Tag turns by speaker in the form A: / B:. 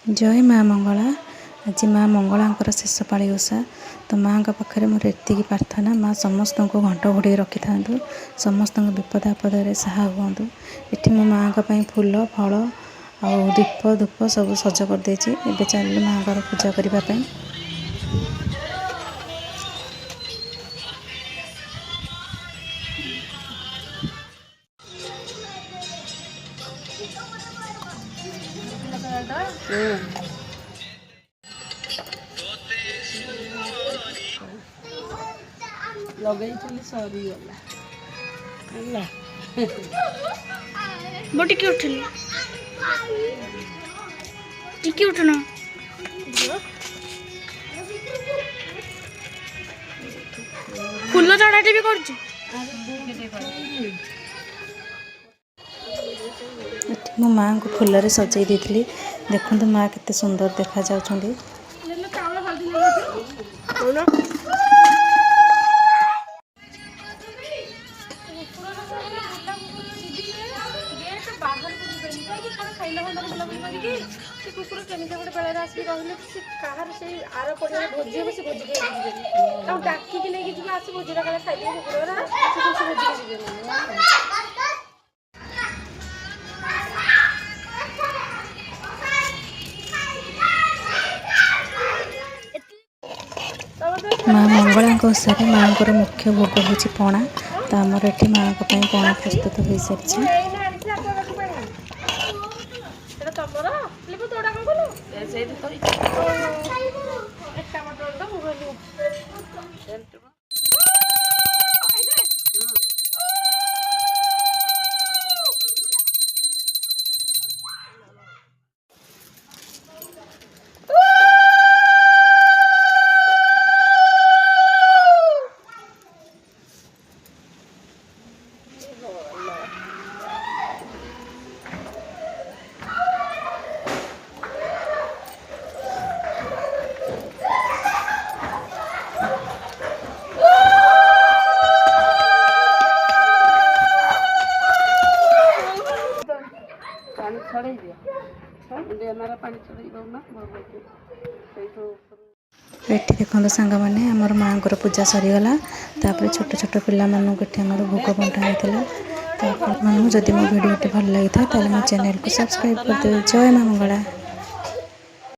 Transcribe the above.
A: जय माँ मंगला। आज माँ मंगलांकर शेष पाଳି ओषा। तो माँ पाखे मोर एति प्रार्थना, माँ समस्त को घंट घोड़े रखि था, समस्त विपद आपद साहा हूँ। ये मो माँ फूल फल आ दीप धूप सब सज कर देछि। एबे चल माँ पूजा करने।
B: लगेइथिली सरीगला ହେଲା ମୁଁ ଟିକେ ଉଠିଲି ଟିକେ ଉଠୁନ ଫୁଲ ଚଢାଟି ବି କରୁଛୁ।
A: मो माँ को फूल सजाई देती। देखो माँ केते सुंदर देखा जाउछंदी।
B: कुकुर केमी गोटे बेल आसिक कहले कहार से आर पड़े भोजी हम से भोजी डाकिक नहीं जी आस भोजीरा कले खाइए कुकुर भोजी
A: माँ मंगला ओषार माँ को मुख्य भोग हूँ पणा। तो आमर ये माँ पणा प्रस्तुत हो सारी। ये देखो सांग मैंने आमर माँ को पूजा सरीगला। तापर छोट छोट पिला भोग बंटा होता। तो जदि मो वीडियो भल लगी था मो चैनल को सब्सक्राइब कर दे। जय माँ मंगला।